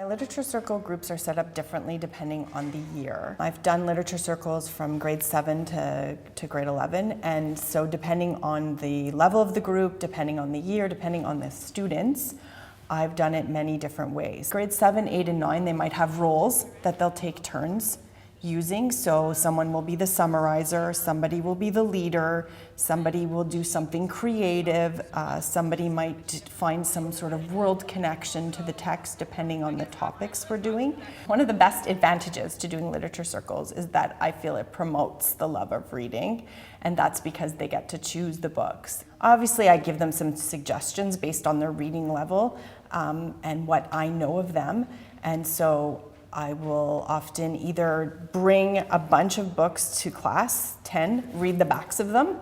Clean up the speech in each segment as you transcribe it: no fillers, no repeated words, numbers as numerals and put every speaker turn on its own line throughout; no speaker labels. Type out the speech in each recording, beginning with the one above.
My literature circle groups are set up differently depending on the year. I've done literature circles from grade 7 to grade 11, and so depending on the level of the group, depending on the year, depending on the students, I've done it many different ways. Grade 7, 8, and 9, they might have roles that they'll take turns using. So someone will be the summarizer, somebody will be the leader, somebody will do something creative, somebody might find some sort of world connection to the text depending on the topics we're doing. One of the best advantages to doing literature circles is that I feel it promotes the love of reading, and that's because they get to choose the books. Obviously, I give them some suggestions based on their reading level and what I know of them, and so I will often either bring a bunch of books to class, 10, read the backs of them,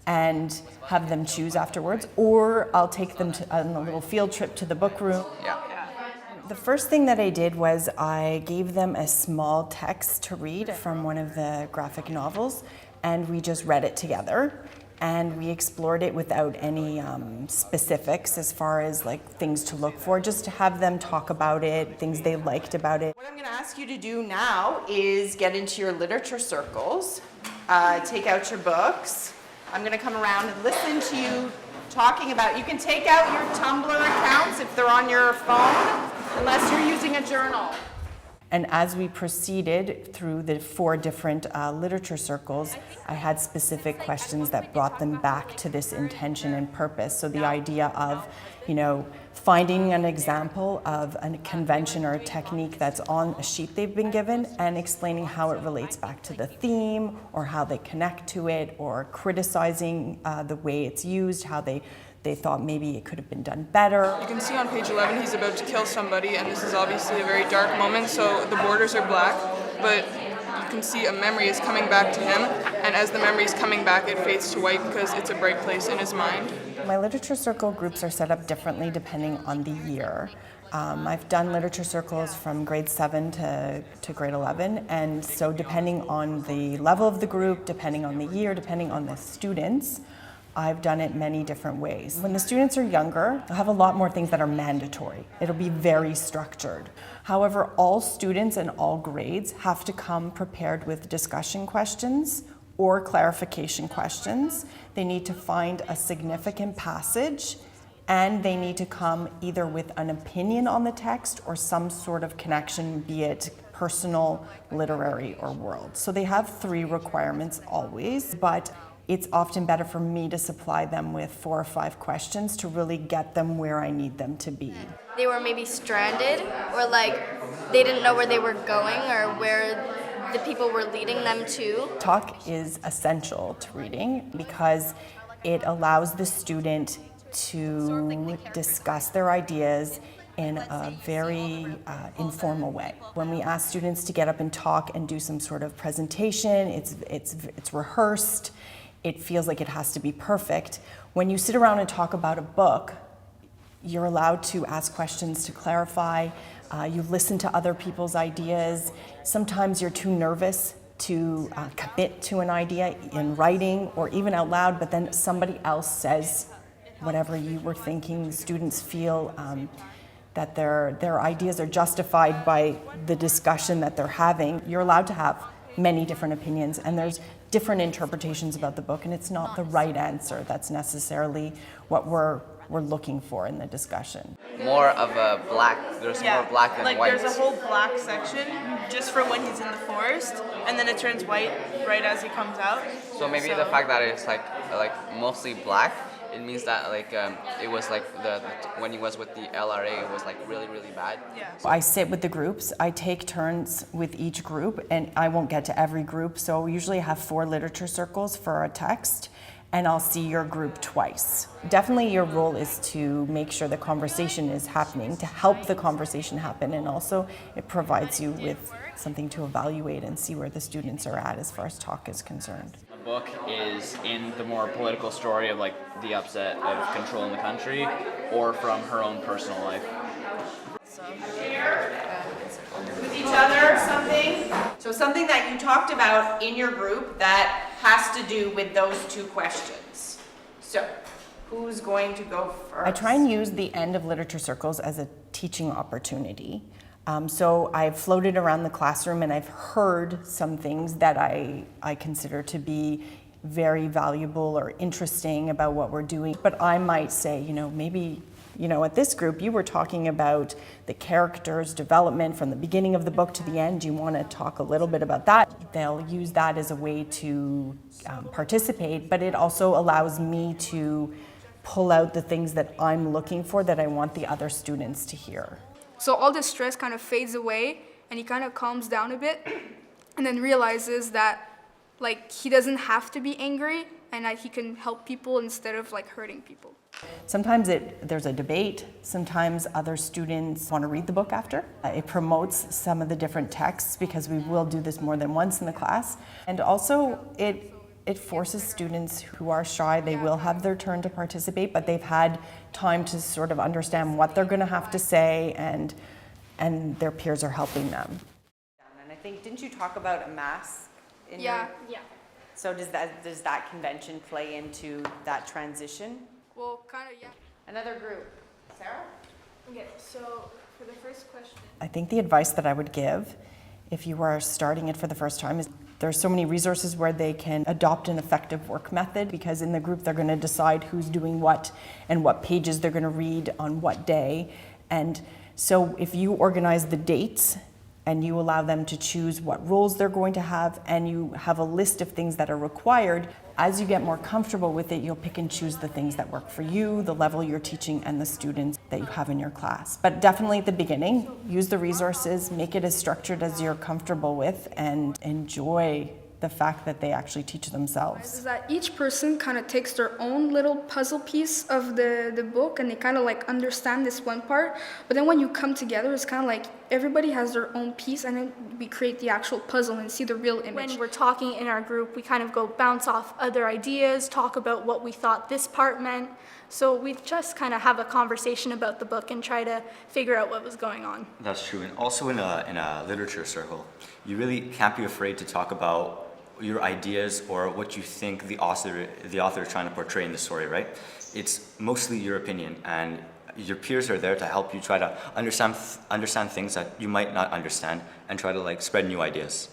and have them choose afterwards, or I'll take them on a little field trip to the book room.
Yeah.
The first thing that I did was I gave them a small text to read from one of the graphic novels, and we just read it together. And we explored it without any specifics as far as like things to look for, just to have them talk about it, things they liked about it.
What I'm going to ask you to do now is get into your literature circles, take out your books. I'm going to come around and listen to you talking about, you can take out your Tumblr accounts if they're on your phone, unless you're using a journal.
And as we proceeded through the 4 different literature circles, I had specific questions that brought them back to this intention and purpose. So the idea of, finding an example of a convention or a technique that's on a sheet they've been given and explaining how it relates back to the theme or how they connect to it, or criticizing the way it's used, how they thought maybe it could have been done better.
You can see on page 11 he's about to kill somebody, and this is obviously a very dark moment, so the borders are black, but you can see a memory is coming back to him, and as the memory is coming back it fades to white because it's a bright place in his mind.
My literature circle groups are set up differently depending on the year. I've done literature circles from grade 7 to grade 11, and so depending on the level of the group, depending on the year, depending on the students, I've done it many different ways. When the students are younger, I have a lot more things that are mandatory. It'll be very structured. However, all students in all grades have to come prepared with discussion questions or clarification questions. They need to find a significant passage, and they need to come either with an opinion on the text or some sort of connection, be it personal, literary, or world. So they have 3 requirements always, but it's often better for me to supply them with 4 or 5 questions to really get them where I need them to be.
They were maybe stranded, or like they didn't know where they were going or where the people were leading them to.
Talk is essential to reading because it allows the student to discuss their ideas in a very informal way. When we ask students to get up and talk and do some sort of presentation, it's rehearsed. It feels like it has to be perfect. When you sit around and talk about a book, you're allowed to ask questions to clarify. You listen to other people's ideas. Sometimes you're too nervous to commit to an idea in writing or even out loud, but then somebody else says whatever you were thinking. Students feel that their ideas are justified by the discussion that they're having. You're allowed to have many different opinions, and there's different interpretations about the book, and it's not the right answer that's necessarily what we're looking for in the discussion.
More of a black, there's more black than
like
white.
There's a whole black section just for when he's in the forest, and then it turns white right as he comes out.
So maybe the fact that it's like mostly black, it means that it was like when he was with the LRA, it was like really bad.
Yeah.
I sit with the groups. I take turns with each group, and I won't get to every group. So usually I have 4 literature circles for a text, and I'll see your group twice. Definitely your role is to make sure the conversation is happening, to help the conversation happen, and also it provides you with something to evaluate and see where the students are at as far as talk is concerned.
The book is in the more political story of like the upset of controlling the country, or from her own personal life.
With each other, something. So something that you talked about in your group that has to do with those 2 questions. So Who's going to go first?
I try and use the end of literature circles as a teaching opportunity. So I've floated around the classroom and I've heard some things that I consider to be very valuable or interesting about what we're doing. But I might say, maybe, at this group, you were talking about the characters' development from the beginning of the book to the end. Do you want to talk a little bit about that? They'll use that as a way to participate, but it also allows me to pull out the things that I'm looking for that I want the other students to hear.
So all this stress kind of fades away and he kind of calms down a bit and then realizes that he doesn't have to be angry and that he can help people instead of hurting people.
Sometimes there's a debate. Sometimes other students want to read the book after. It promotes some of the different texts because we will do this more than once in the class. And also it forces students who are shy, they will have their turn to participate, but they've had time to sort of understand what they're going to have to say, and their peers are helping them.
And I think, didn't you talk about a mask in
Yeah.
So does that convention play into that transition?
Well, kind of, yeah.
Another group. Sarah?
Okay, so for the first question.
I think the advice that I would give if you are starting it for the first time is there's so many resources where they can adopt an effective work method, because in the group they're going to decide who's doing what and what pages they're going to read on what day. And so if you organize the dates and you allow them to choose what roles they're going to have, and you have a list of things that are required, as you get more comfortable with it, you'll pick and choose the things that work for you, the level you're teaching, and the students that you have in your class. But definitely at the beginning, use the resources, make it as structured as you're comfortable with, and enjoy the fact that they actually teach themselves.
Is that each person kind of takes their own little puzzle piece of the book and they kind of understand this one part, but then when you come together, it's kind of everybody has their own piece, and then we create the actual puzzle and see the real image.
When we're talking in our group, we kind of go bounce off other ideas, talk about what we thought this part meant. So we just kind of have a conversation about the book and try to figure out what was going on.
That's true, and also in a literature circle, you really can't be afraid to talk about your ideas or what you think the author is trying to portray in the story, right? It's mostly your opinion, and your peers are there to help you try to understand things that you might not understand and try to spread new ideas.